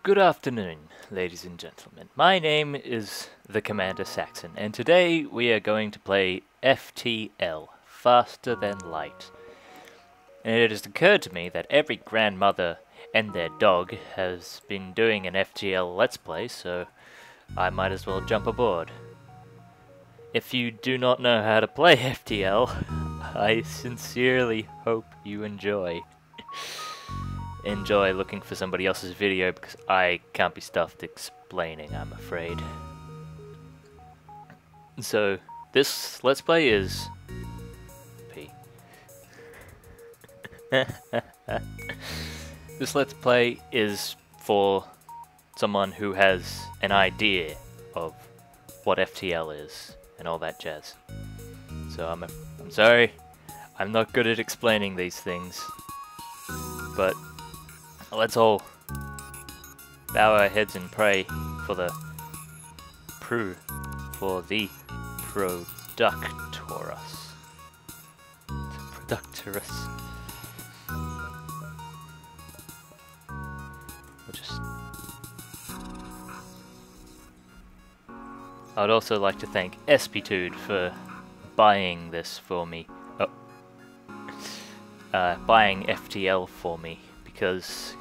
Good afternoon, ladies and gentlemen. My name is the Commander Saxon, and today we are going to play FTL, Faster Than Light. And it has occurred to me that every grandmother and their dog has been doing an FTL Let's Play, so I might as well jump aboard. If you do not know how to play FTL, I sincerely hope you enjoy looking for somebody else's video, because I can't be stuffed explaining, I'm afraid. So, this Let's Play is... P. This Let's Play is for someone who has an idea of what FTL is, and all that jazz. So I'm sorry, I'm not good at explaining these things, but let's all bow our heads and pray for the PRODUCTORUS. PRODUCTORUS. I'd also like to thank Espitude for buying this for me. Buying FTL for me, because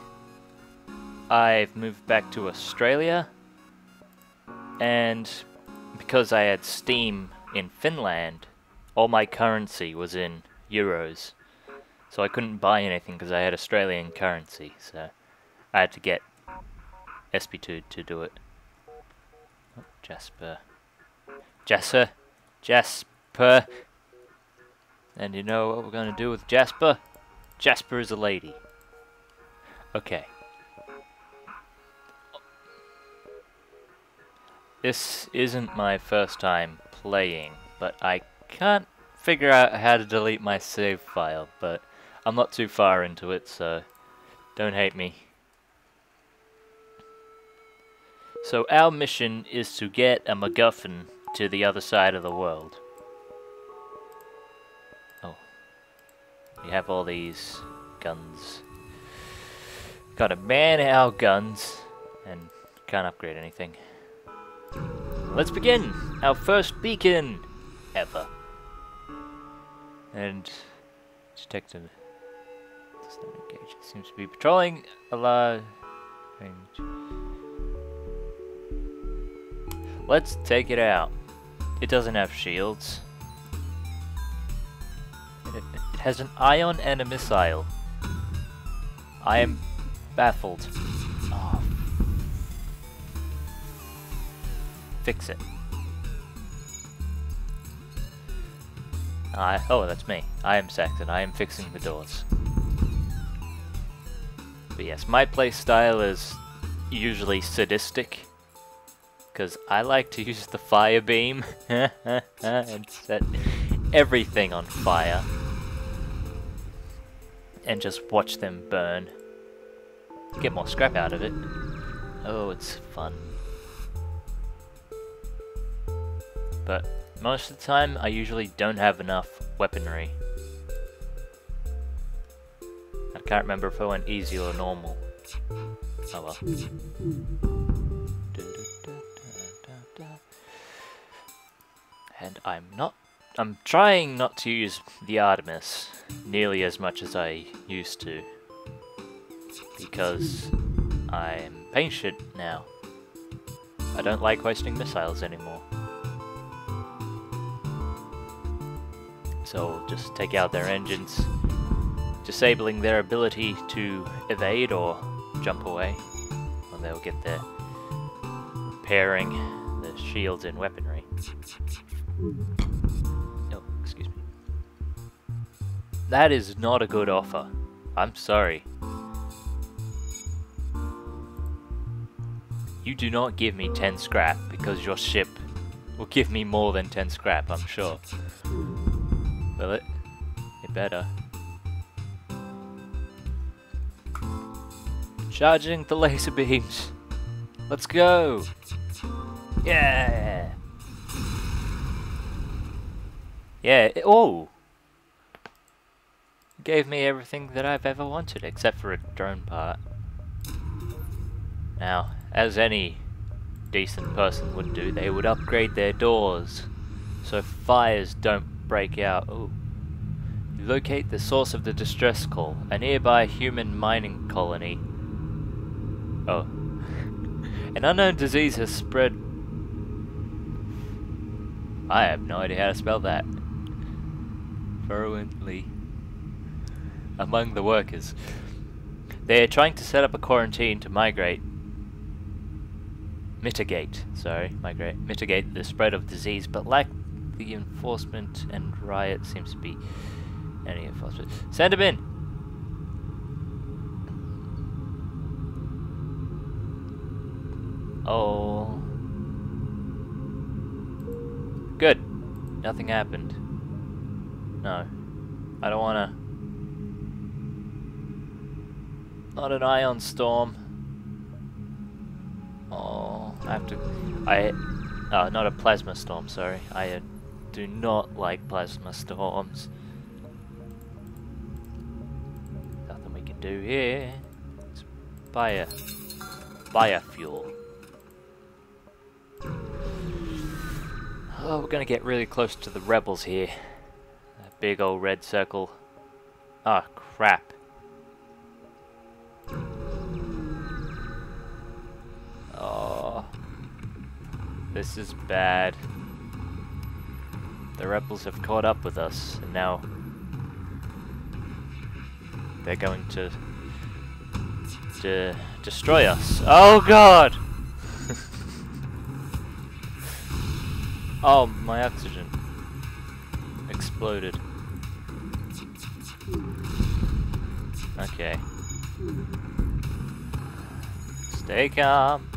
I've moved back to Australia, and because I had Steam in Finland, all my currency was in euros, so I couldn't buy anything because I had Australian currency, so I had to get Espitude to do it. Oh, Jasper. And you know what we're going to do with Jasper? Jasper is a lady. Okay. This isn't my first time playing, but I can't figure out how to delete my save file, but I'm not too far into it, so don't hate me. So our mission is to get a MacGuffin to the other side of the world. Oh. We have all these guns. Gotta man our guns, and can't upgrade anything. Let's begin! Our first beacon ever. And detective does not engage. It seems to be patrolling a large range. Let's take it out. It doesn't have shields. It has an ion and a missile. I am baffled. Oh. Fix it. Oh, that's me. I am Saxon. I am fixing the doors. But yes, my play style is usually sadistic, because I like to use the fire beam and set everything on fire and just watch them burn. Get more scrap out of it. Oh, it's fun. But most of the time, I usually don't have enough weaponry. I can't remember if I went easy or normal. Oh well. And I'm trying not to use the Artemis nearly as much as I used to, because I'm patient now. I don't like wasting missiles anymore. So just take out their engines, disabling their ability to evade or jump away, and they'll get their repairing the shields and weaponry. Oh, excuse me. That is not a good offer. I'm sorry. You do not give me 10 scrap, because your ship will give me more than 10 scrap, I'm sure. Will it? It better. Charging the laser beams. Let's go! Yeah! Yeah, oh! Gave me everything that I've ever wanted, except for a drone part. Now, as any decent person would do, they would upgrade their doors so fires don't break out. Ooh. Locate the source of the distress call, a nearby human mining colony. Oh. An unknown disease has spread. I have no idea how to spell that. Virulently among the workers. They are trying to set up a quarantine to mitigate the spread of disease, but lack the enforcement, and riot seems to be any enforcement. Send him in! Oh. Good. Nothing happened. No. I don't wanna... Not an ion storm. Oh, I have to... not a plasma storm, sorry. I do not like plasma storms. Nothing we can do here. It's biofuel. Oh, we're gonna get really close to the rebels here. That big old red circle. Ah, crap. Oh, this is bad. The rebels have caught up with us, and now they're going to destroy us. Oh God! Oh, my oxygen exploded. Okay. Stay calm.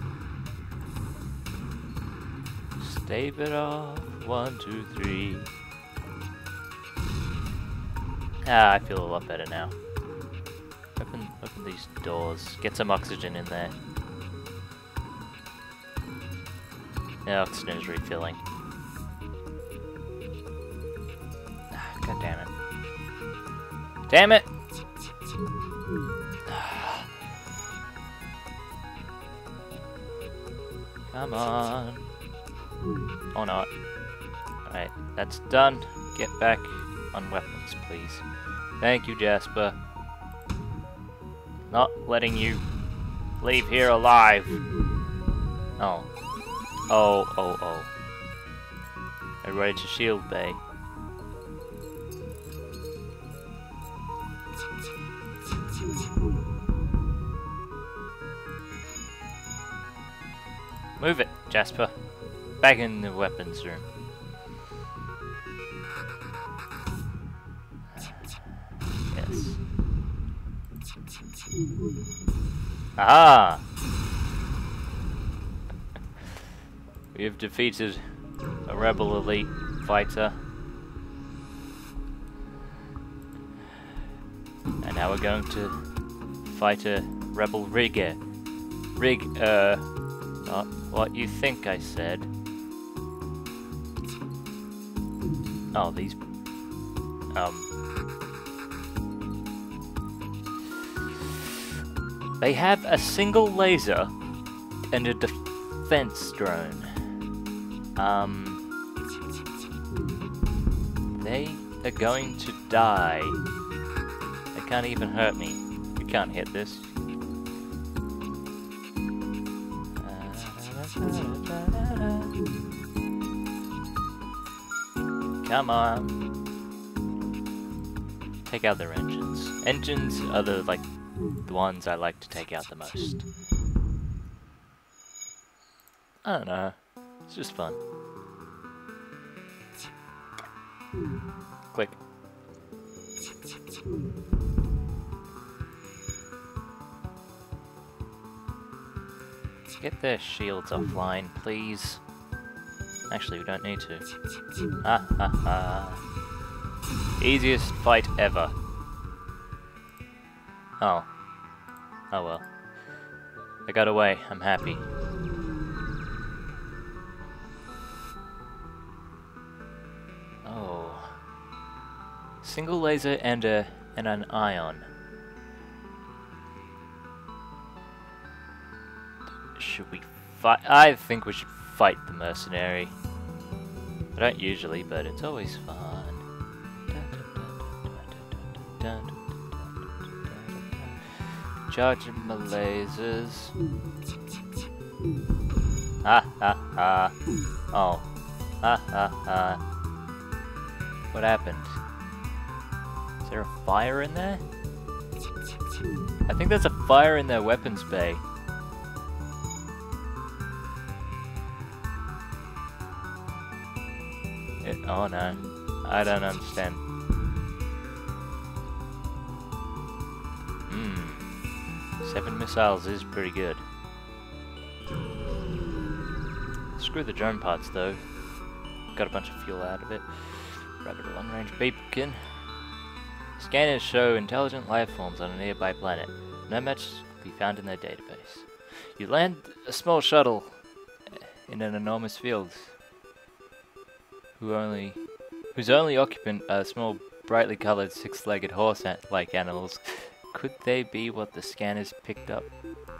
Stave it off. 1, 2, 3. Ah, I feel a lot better now. Open these doors. Get some oxygen in there. Yeah, oxygen is refilling. Ah, God damn it. Damn it! Come on. Or not. Alright, that's done. Get back on weapons, please. Thank you, Jasper. Not letting you leave here alive. Oh. Oh. Everybody to shield bay. Move it, Jasper. Back in the weapons room. Yes. Aha! We have defeated a rebel elite fighter. And now we're going to fight a rebel rigger. Not what you think I said. Oh, these... They have a single laser and a defense drone. They are going to die. They can't even hurt me. You can't hit this. Come on. Take out their engines. Engines are the ones I like to take out the most. I don't know. It's just fun. Click. Get their shields offline, please. Actually, we don't need to. Ha ha ha. Easiest fight ever. Oh. Oh well. I got away. I'm happy. Oh. Single laser and an ion. should we fight? I think we should fight the mercenary. I don't usually, but it's always fun. Charging my lasers. Ha ha ha. Oh. Ha ha ha. What happened? Is there a fire in there? I think there's a fire in their weapons bay. Oh no. I don't understand. 7 missiles is pretty good. Screw the drone parts though. Got a bunch of fuel out of it. Grab it a long-range beacon. Scanners show intelligent life forms on a nearby planet. No match can be found in their database. You land a small shuttle in an enormous field. Whose only occupant are small, brightly colored, 6-legged horse-like animals. Could they be what the scanners picked up?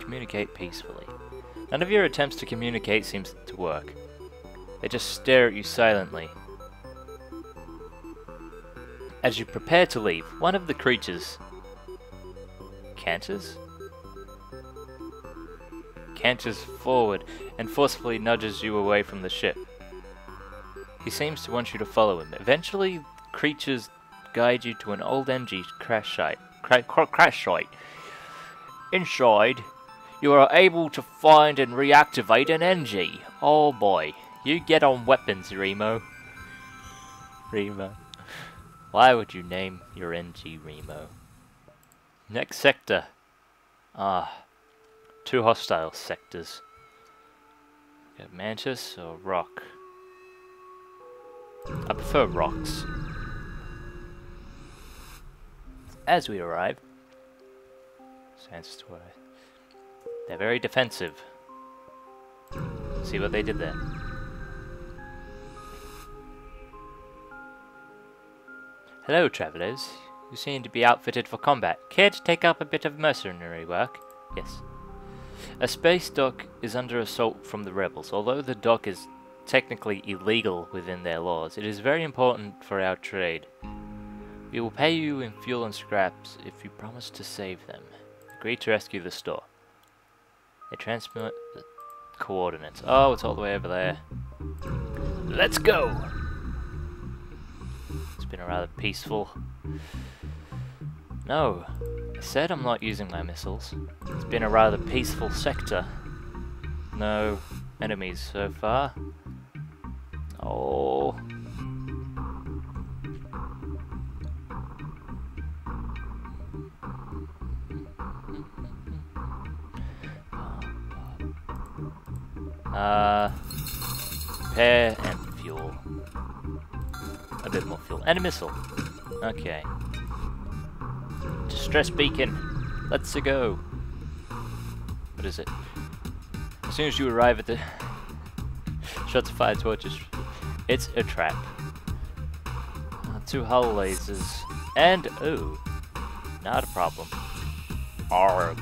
Communicate peacefully. None of your attempts to communicate seems to work. They just stare at you silently. As you prepare to leave, one of the creatures canters forward and forcefully nudges you away from the ship. He seems to want you to follow him. Eventually, creatures guide you to an old MG crash site. Inside, you are able to find and reactivate an NG. Oh boy, you get on weapons, Remo. Why would you name your NG Remo? Next sector. 2 hostile sectors. Got Mantis or Rock? I prefer rocks. As we arrive, they're very defensive. See what they did there. Hello, travelers. You seem to be outfitted for combat. Care to take up a bit of mercenary work? Yes. A space dock is under assault from the rebels. Although the dock is technically illegal within their laws, it is very important for our trade. We will pay you in fuel and scraps if you promise to save them. Agree to rescue the store. They transmit the coordinates. Oh, it's all the way over there. Let's go! It's been a rather peaceful... No, I said I'm not using my missiles. It's been a rather peaceful sector. No enemies so far. Oh... repair and fuel. A bit more fuel. And a missile. Okay. Distress beacon. Let's go. What is it? As soon as you arrive at the... Shots of fire torches. It's a trap. 2 hull lasers. And... ooh. Not a problem. Arg.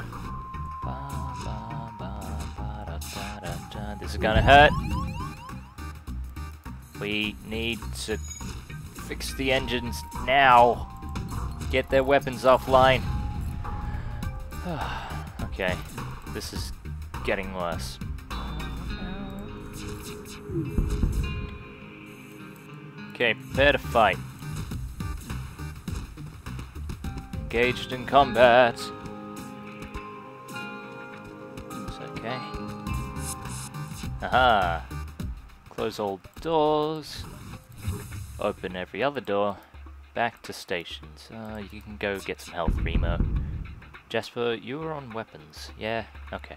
This is gonna hurt. We need to fix the engines now. Get their weapons offline. Okay, this is getting worse. Okay, prepare to fight. Engaged in combat. It's okay. Aha! Close all doors. Open every other door. Back to stations. You can go get some health, Remo. Jasper, you were on weapons. Yeah? Okay.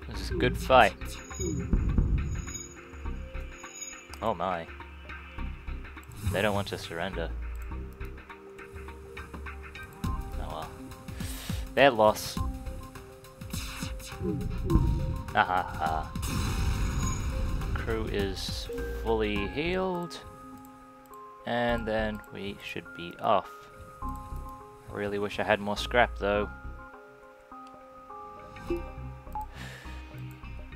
This is a good fight. Oh my. They don't want to surrender. Their loss. Ahaha. Crew is fully healed. and then we should be off. I really wish I had more scrap though,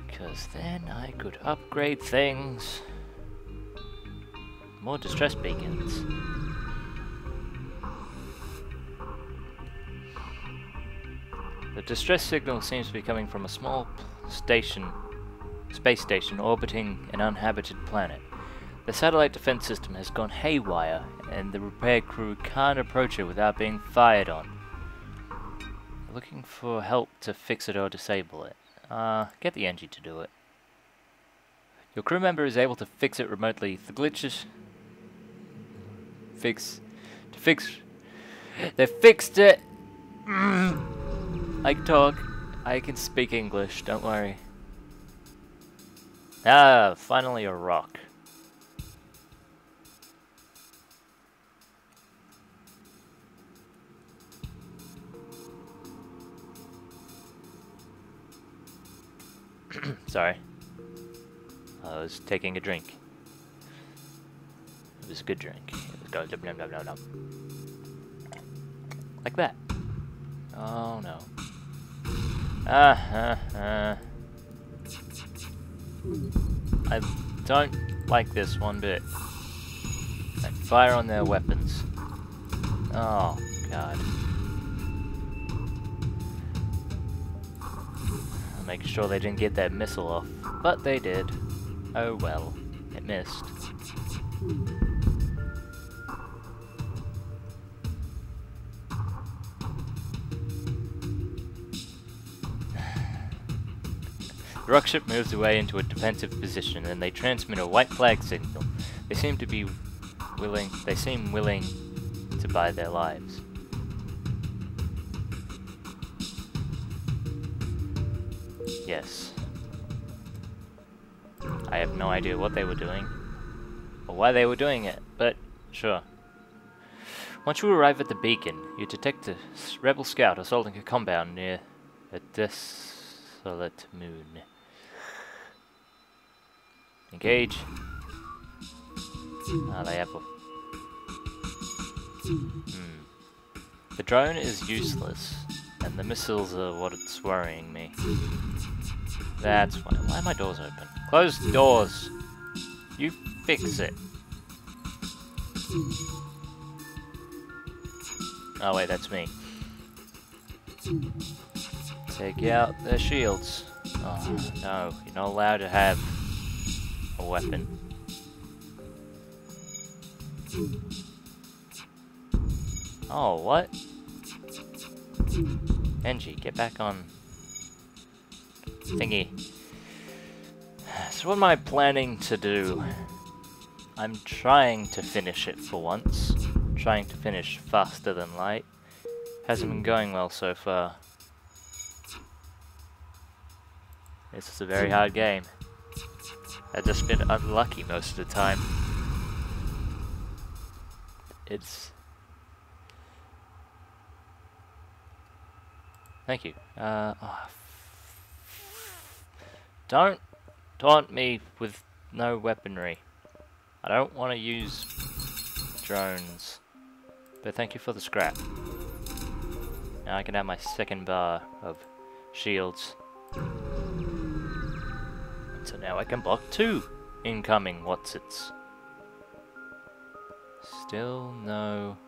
because then I could upgrade things. More distress beacons. The distress signal seems to be coming from a small space station orbiting an uninhabited planet. The satellite defense system has gone haywire, and the repair crew can't approach it without being fired on. Looking for help to fix it or disable it. Get the NG to do it. Your crew member is able to fix it remotely. The glitches... They fixed it! I can talk. I can speak English, don't worry. Ah, finally a rock. Sorry. I was taking a drink. It was a good drink. It was going blah blah blah blah. Like that. Oh no. I don't like this one bit. They fire on their weapons. Oh god. I'm making sure they didn't get that missile off, but they did. Oh well, it missed. The rock ship moves away into a defensive position, and they transmit a white flag signal. They seem willing to buy their lives. Yes. I have no idea what they were doing, or why they were doing it, but sure. Once you arrive at the beacon, you detect a rebel scout assaulting a compound near a desolate moon. Engage. Ah, they have a... The drone is useless, and the missiles are what's worrying me. That's why. Why are my doors open? Close the doors! You fix it. Oh wait, that's me. Take out their shields. Oh no, you're not allowed to have a weapon. Oh, what? Benji, get back on thingy. So what am I planning to do? I'm trying to finish it for once. Trying to finish faster than light. Hasn't been going well so far. This is a very hard game. I've just been unlucky most of the time. It's... Thank you. Don't taunt me with no weaponry. I don't want to use drones. But thank you for the scrap. Now I can have my second bar of shields. So now I can block 2 incoming whatsits. Still no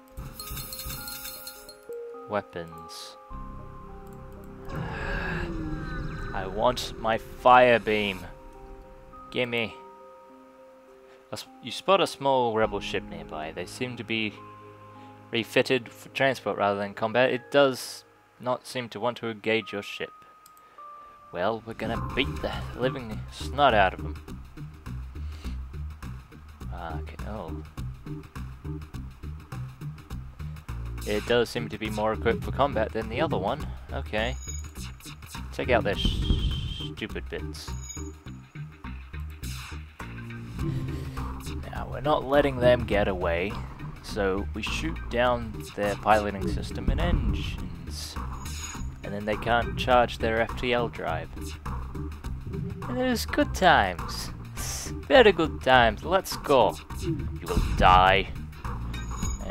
weapons. I want my fire beam. Gimme. You spot a small rebel ship nearby. They seem to be refitted for transport rather than combat. It does not seem to want to engage your ship. Well, we're gonna beat the living snot out of them. Okay, oh. It does seem to be more equipped for combat than the other one. Okay. Take out their stupid bits. Now, we're not letting them get away, so we shoot down their piloting system and engines. And then they can't charge their FTL drive. And it is good times. Very good times. Let's go. You will die.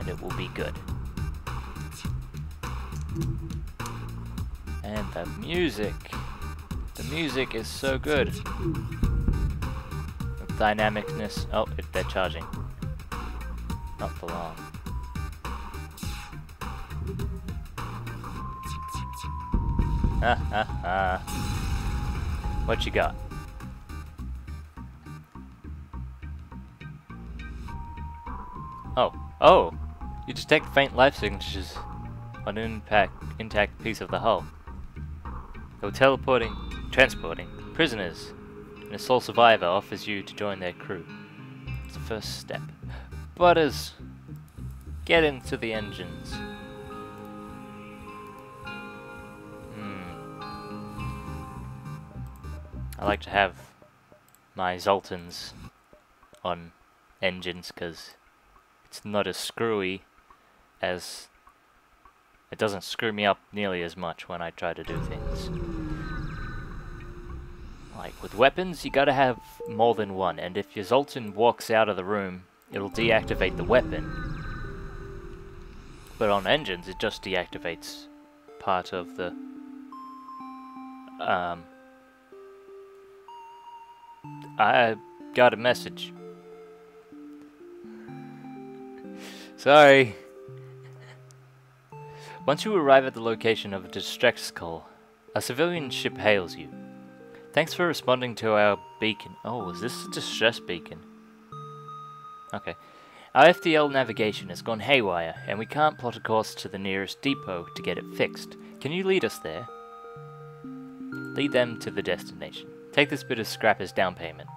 and it will be good. And the music is so good. The dynamicness. Oh, they're charging. Not for long. Ha ha ha. What you got? Oh! You detect faint life signatures on an intact piece of the hull. They were transporting prisoners, and a sole survivor offers you to join their crew. It's the first step. Butters, get into the engines. I like to have my Zoltans on engines because it's not as screwy as... It doesn't screw me up nearly as much when I try to do things. Like with weapons, you gotta have more than one, and if your Zoltan walks out of the room, it'll deactivate the weapon. But on engines, it just deactivates part of the... I got a message. Sorry. Once you arrive at the location of a distress call, a civilian ship hails you. Thanks for responding to our beacon. Oh, is this a distress beacon? Okay. Our FTL navigation has gone haywire, and we can't plot a course to the nearest depot to get it fixed. Can you lead us there? Lead them to the destination. Take this bit of scrap as down payment.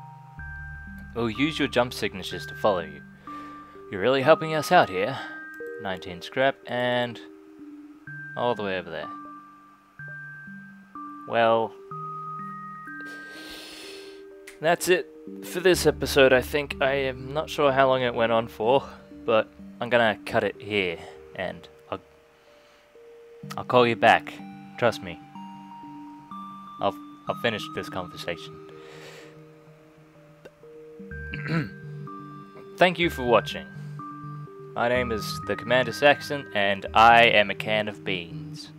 We'll use your jump signatures to follow you. You're really helping us out here. 19 scrap, and... all the way over there. Well... that's it for this episode, I think. I am not sure how long it went on for, but I'm gonna cut it here, and I'll call you back. Trust me. I'll finish this conversation. Thank you for watching. My name is the Commander Saxon, and I am a can of beans.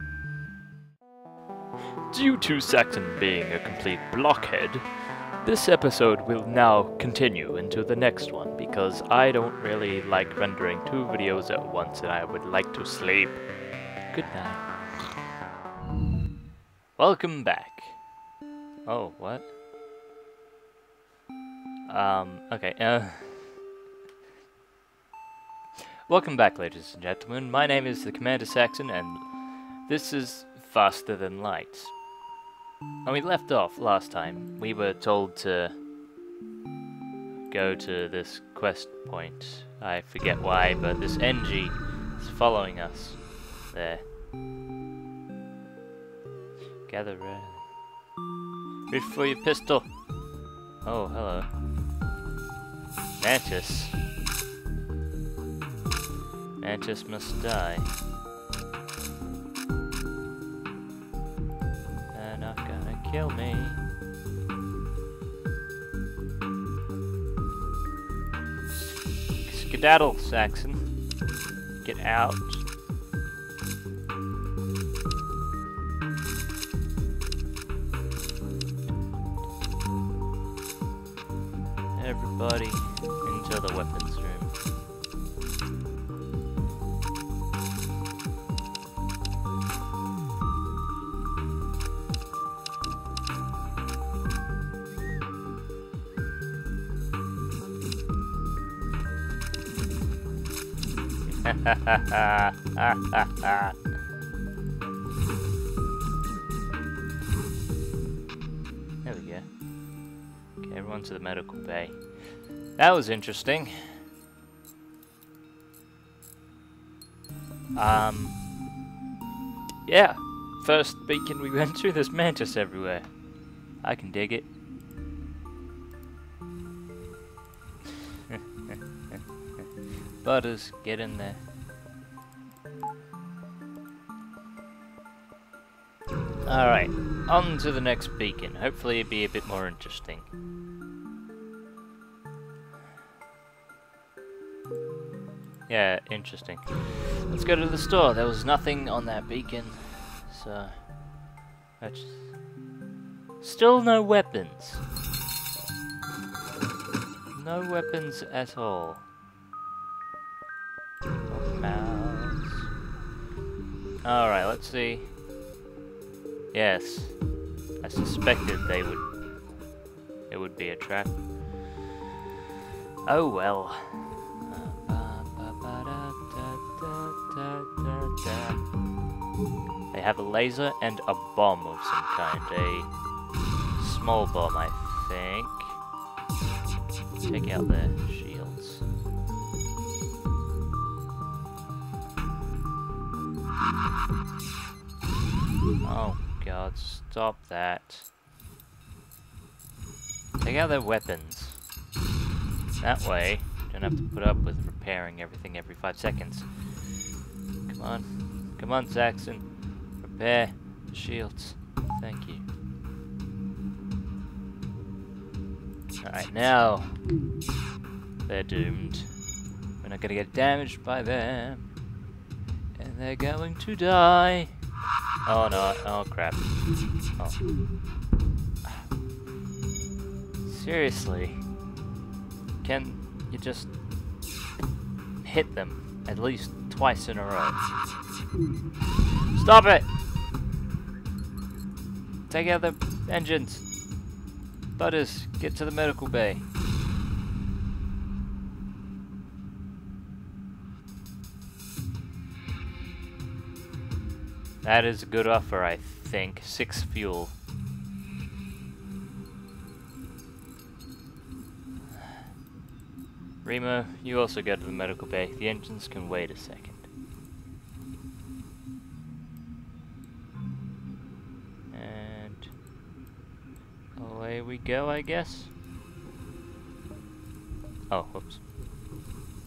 Due to Saxon being a complete blockhead, this episode will now continue into the next one, because I don't really like rendering 2 videos at once and I would like to sleep. Good night. Welcome back. Oh, what? Okay, welcome back, ladies and gentlemen. My name is the Commander Saxon, and this is Faster Than Light. When we left off last time, we were told to go to this quest point. I forget why, but this NG is following us. There. Gather round. Reach for your pistol. Oh, hello. Mantis. Mantis must die. They're not gonna kill me. Skedaddle, Saxon. Get out. Everybody into the weapons room. There we go. Okay, everyone to the medical bay. That was interesting. Yeah. First beacon we went to, there's Mantis everywhere. I can dig it. Butters, get in there. Alright, on to the next beacon. Hopefully it'll be a bit more interesting. Yeah, interesting. Let's go to the store. There was nothing on that beacon, so... That's... Still no weapons. No weapons at all. Oh, mouse. Alright, let's see. Yes. I suspected it would be a trap. Oh well. They have a laser and a bomb of some kind. A small bomb, I think. Take out their shields. Oh god, stop that. Take out their weapons. That way, you don't have to put up with repairing everything every 5 seconds. Come on. Come on, Saxon. Repair the shields. Thank you. Alright, now they're doomed. We're not gonna get damaged by them. And they're going to die. Oh no, oh crap. Oh. Seriously. Can you just hit them at least twice in a row? Stop it! Take out the engines. Butters, get to the medical bay. That is a good offer, I think. 6 fuel. Remo, you also go to the medical bay. The engines can wait a second. And away we go, I guess. Oh, whoops.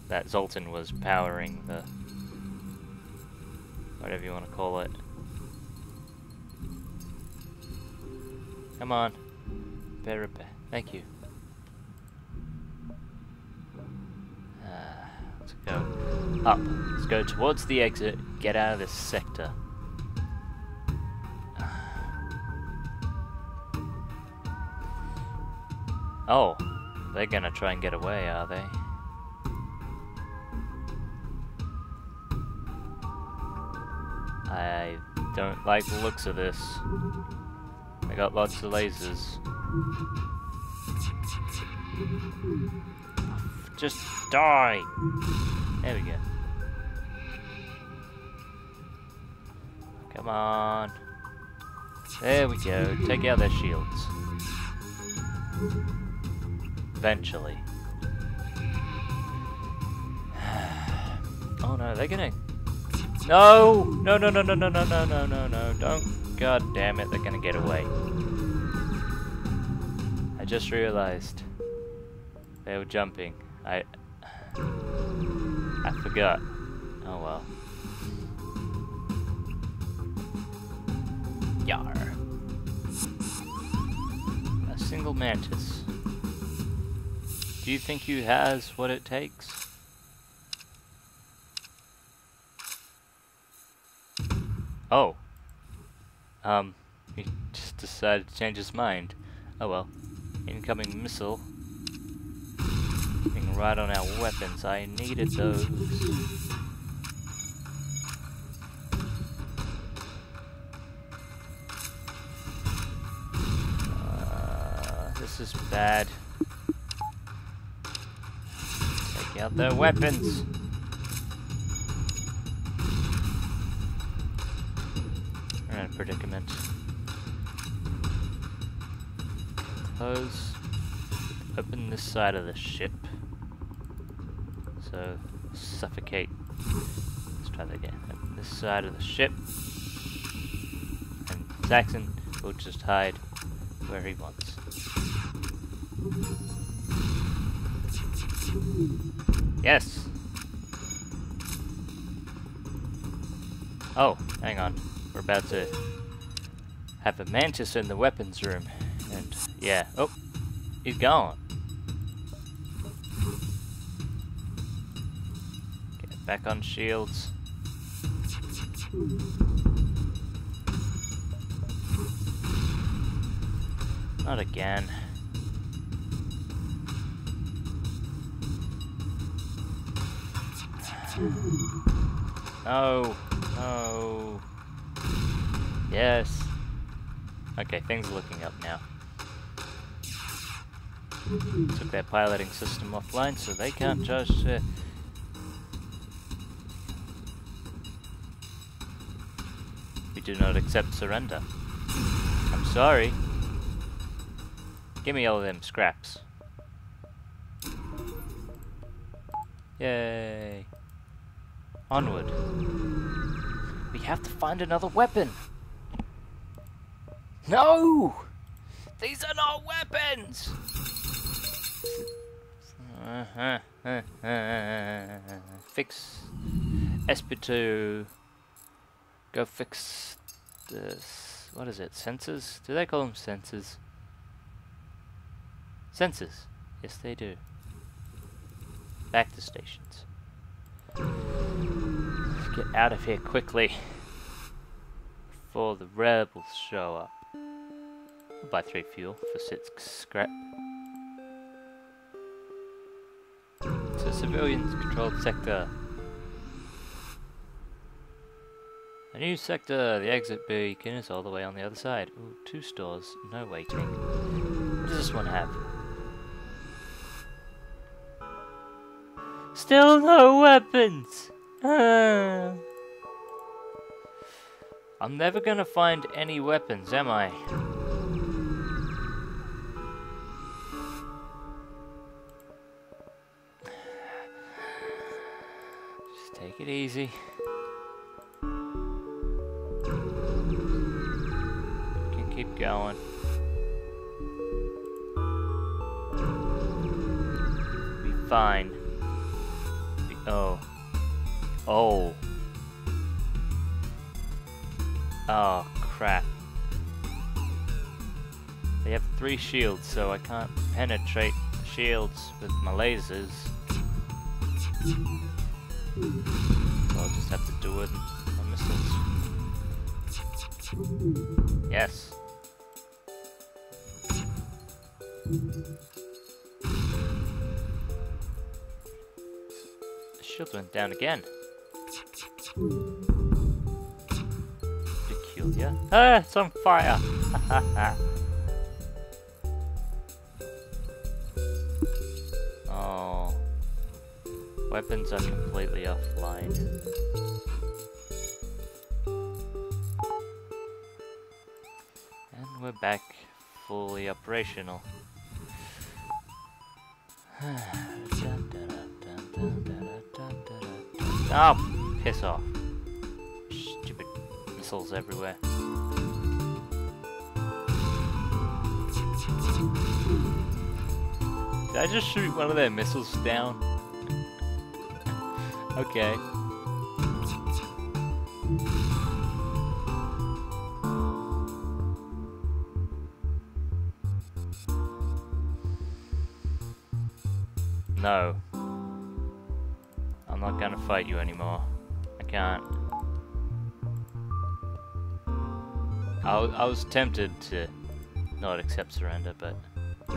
That Zoltan was powering the... whatever you want to call it. Come on. Repair. Thank you. Let's go up. Let's go towards the exit. Get out of this sector. Oh, they're gonna try and get away, are they? I don't like the looks of this. I got lots of lasers. Just die! There we go. Come on. There we go. Take out their shields. Eventually. Oh no, they're gonna... No! No, no, no, no, no, no, no, no, no, no. Don't. God damn it, they're gonna get away. I just realized they were jumping. I forgot. Oh well. Yar. A single Mantis. Do you think he has what it takes? Oh. He just decided to change his mind. Oh well. Incoming missile. Being right on our weapons. I needed those. This is bad. Take out their weapons. We're in a predicament. Close. Open this side of the ship. So, suffocate. Let's try that again. Open this side of the ship. And Saxon will just hide where he wants. Yes! Oh, hang on. We're about to have a Mantis in the weapons room. And, yeah. Oh! He's gone. Get Back on shields. Not again. No. No. Yes. Okay, things are looking up now. Took their piloting system offline, so they can't charge. We do not accept surrender. I'm sorry. Give me all of them scraps. Yay. Onward. We have to find another weapon. No! These are not weapons! Fix SP2. Go fix this. What is it? Sensors? Do they call them sensors? Sensors. Yes, they do. Back to stations. Get out of here quickly before the rebels show up. I'll buy 3 fuel for 6 scrap. It's a civilian-controlled sector. A new sector. The exit beacon is all the way on the other side. Ooh, 2 stores. No waiting. What does this one have? Still no weapons! I'm never gonna find any weapons, am I? Just take it easy. Can keep going. Be fine. Oh. Oh. Oh, crap. They have 3 shields, so I can't penetrate the shields with my lasers. So I'll just have to do it with my missiles. Yes. The shield went down again. Peculiar. Ah, it's on fire! Oh. Weapons are completely offline. And we're back fully operational. Oh, piss off. Stupid missiles everywhere. Did I just shoot one of their missiles down? Okay. No. I'm not gonna fight you anymore. I can't. I was tempted to not accept surrender, but it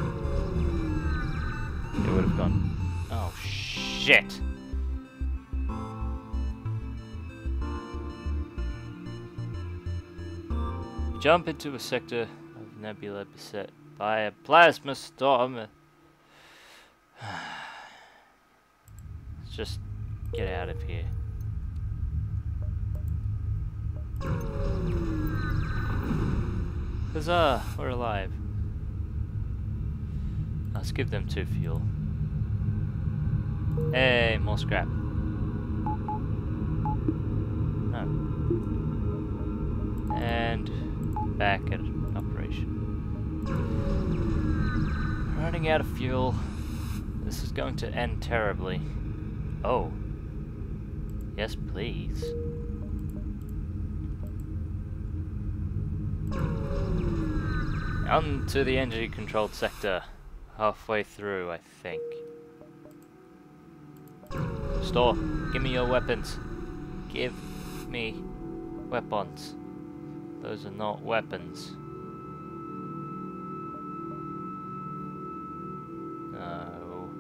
would have gone. Oh shit! Jump into a sector of nebula beset by a plasma storm. Let's just get out of here. Huzzah! We're alive. Let's give them 2 fuel. Hey, more scrap. No. And back at operation. Running out of fuel. This is going to end terribly. Oh. Yes, please. On to the energy controlled sector. Halfway through, I think. Store, give me your weapons. Give me weapons. Those are not weapons. No.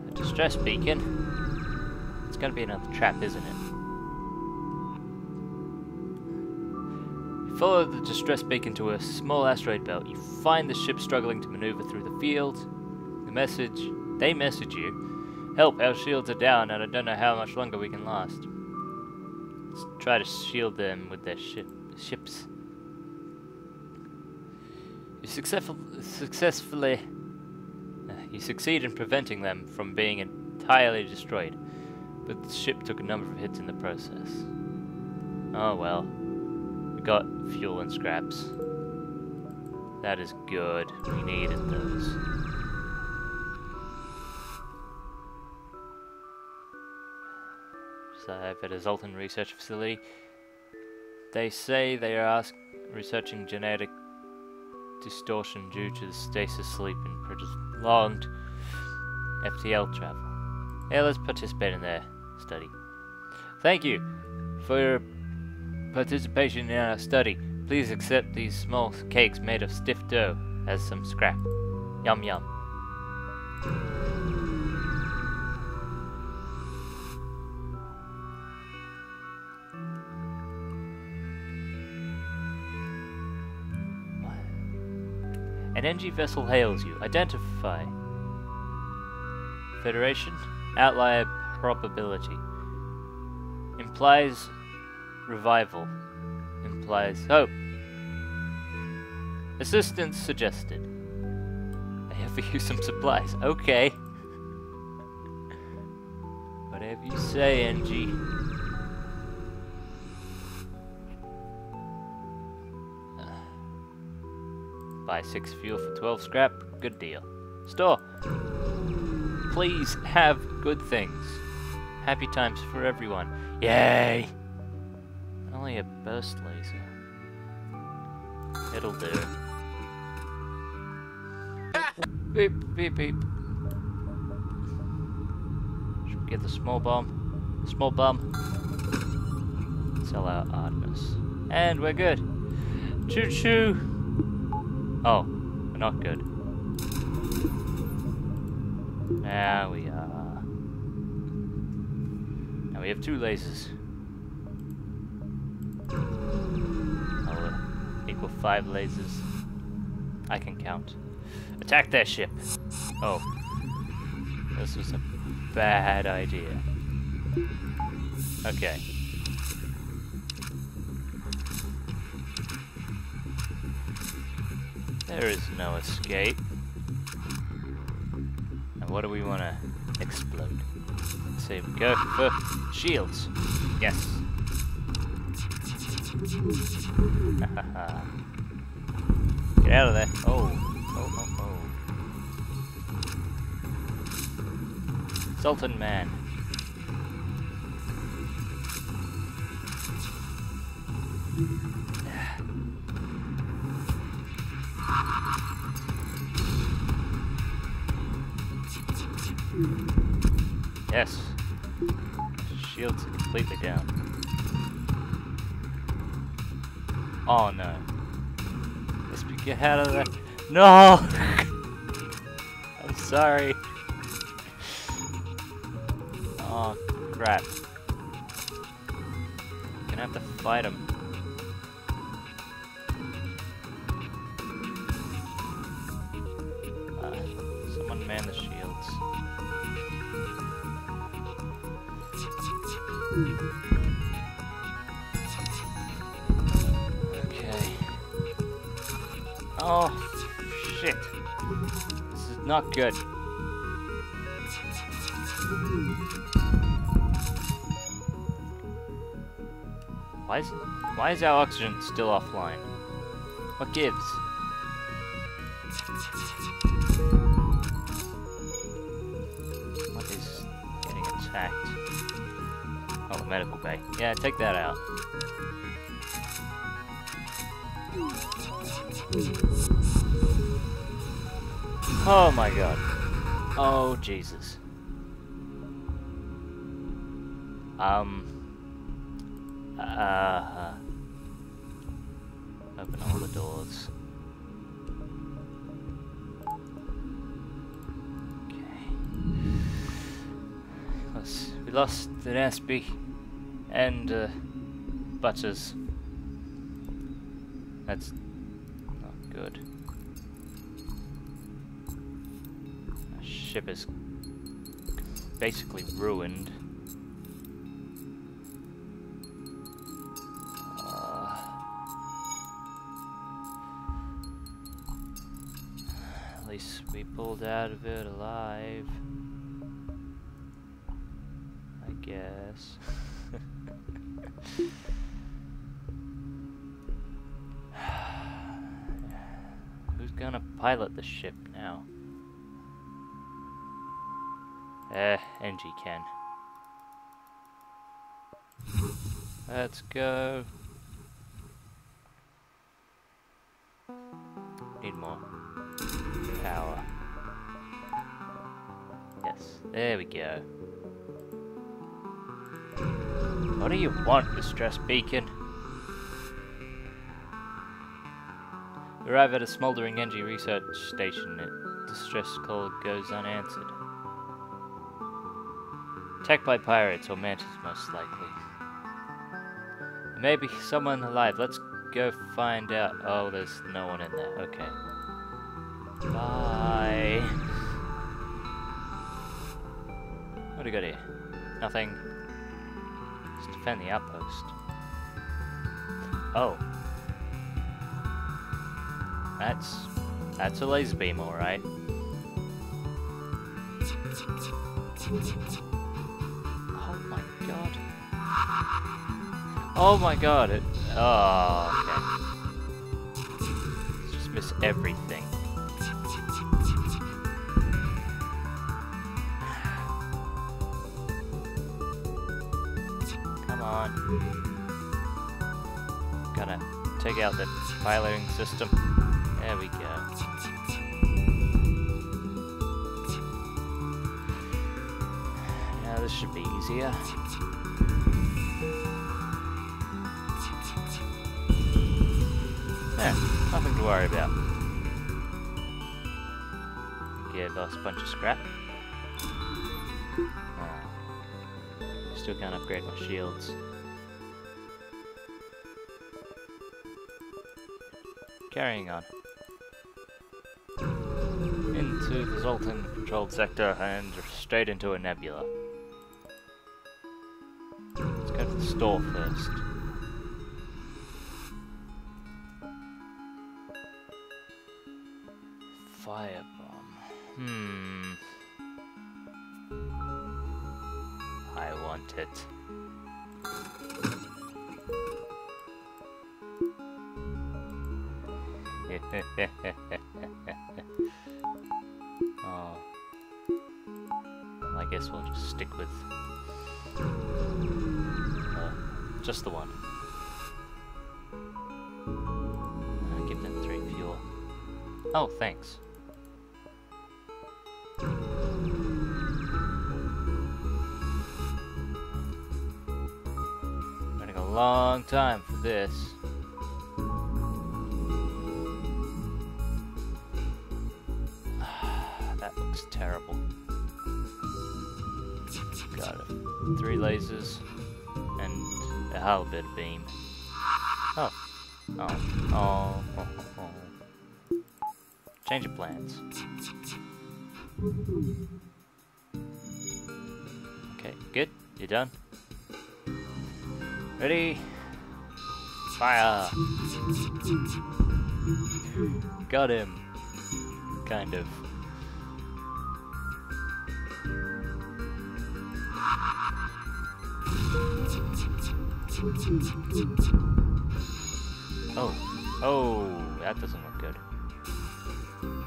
A distress beacon? It's gonna be another trap, isn't it? Follow the distress beacon to a small asteroid belt. You find the ship struggling to maneuver through the field. They message you. Help, our shields are down and I don't know how much longer we can last. Let's try to shield them with their ships. You succeed in preventing them from being entirely destroyed, but the ship took a number of hits in the process. Oh well. We got fuel and scraps. That is good. We needed those. I've at a Zoltan research facility. They say they are researching genetic distortion due to the stasis sleep and prolonged FTL travel. Yeah, let's participate in their study. Thank you for your participation in our study. Please accept these small cakes made of stiff dough as some scrap. Yum yum. An NG vessel hails you. Identify. Federation. Outlier probability. Implies revival. Implies hope. Assistance suggested. They have for you some supplies. Okay. Whatever you say, NG. Buy 6 fuel for 12 scrap. Good deal. Store. Please have good things. Happy times for everyone. Yay! Only a burst laser. It'll do. Beep, beep, beep. Should we get the small bomb? Small bomb. Sell our Artemis. And we're good. Choo choo! Oh, we're not good. Now we are. Now we have 2 lasers. I'll equal 5 lasers. I can count. Attack their ship. Oh. This was a bad idea. Okay. There is no escape. And what do we want to explode? Let's say we go for shields. Yes. Get out of there. Oh. Oh, oh, oh. Zoltan man. Yes. Shields are completely down. Oh no. Let's get out of there. No! I'm sorry. Oh crap. Gonna have to fight him. Someone man the shields. Okay. Oh, shit. This is not good. Why is our oxygen still offline? What gives? What is getting attacked? Oh, the medical bay. Yeah, take that out. Oh my god. Oh Jesus. Open all the doors. Okay. We lost the Nasby and Butters. That's not good. Our ship is basically ruined. At least we pulled out of it alive, I guess. Who's gonna pilot the ship now? NG can. Let's go. Need more power. Yes, there we go. What do you want, distress beacon? We arrive at a smoldering NG research station. Distress call goes unanswered. Attacked by pirates or Mantis, most likely. There may be someone alive. Let's go find out. Oh, there's no one in there. Okay. Bye. What do we got here? Nothing. Let's defend the outpost. Oh. That's a laser beam, alright. Oh my god. Oh my god, oh, okay. Let's just miss everything. Come on. Gotta take out the piloting system. There we go. Now this should be easier. Yeah, nothing to worry about. Gave us a bunch of scrap. Still can't upgrade my shields. Carrying on. Into the Zoltan controlled sector and straight into a nebula. Let's go to the store first. Firebomb. I want it. Oh. Well, I guess we'll just stick with just the one. Give them 3 fuel. Oh, thanks. Running a long time for this. That looks terrible. Got 3 lasers and a halberd beam. Oh. Oh. Change of plans. Okay, good. You done? Ready? Fire! Got him. Kind of. Oh, that doesn't look good.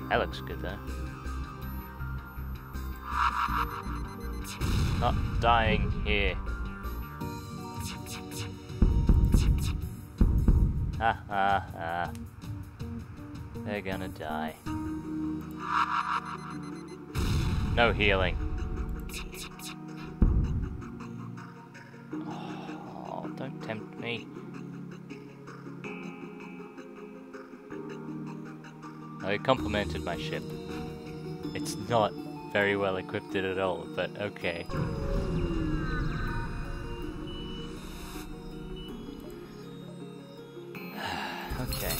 That looks good though. Not dying here. Ha ha ha. They're gonna die. No healing. Oh, don't tempt me. I complimented my ship. It's not very well equipped at all, but okay. Okay.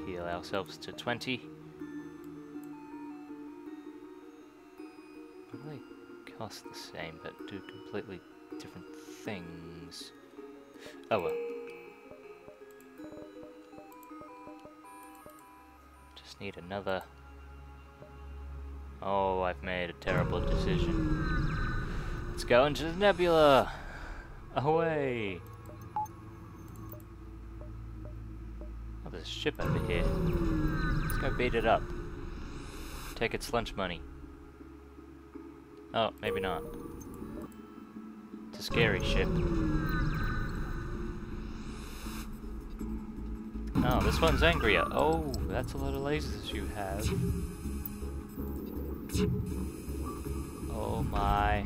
Heal ourselves to 20. Probably cost the same, but do completely different things. Oh well. Just need another. Oh, I've made a terrible decision. Let's go into the nebula! Away! Oh, there's a ship over here. Let's go beat it up. Take its lunch money. Oh, maybe not. It's a scary ship. Oh, this one's angrier. Oh, that's a lot of lasers you have. Oh my.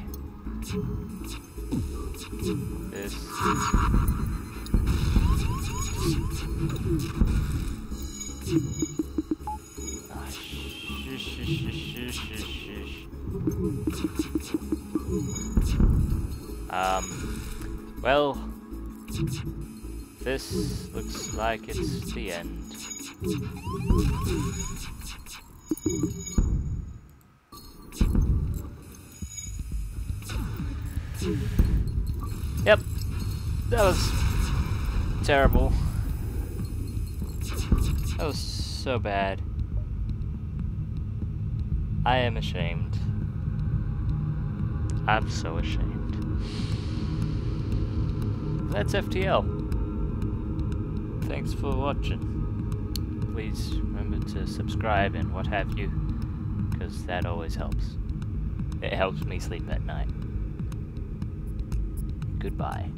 This. Ah, shush. Well, this looks like it's the end. Yep, that was terrible. That was so bad. I am ashamed. I'm so ashamed. That's FTL. Thanks for watching. Please remember to subscribe and what have you, because that always helps. It helps me sleep at night. Goodbye.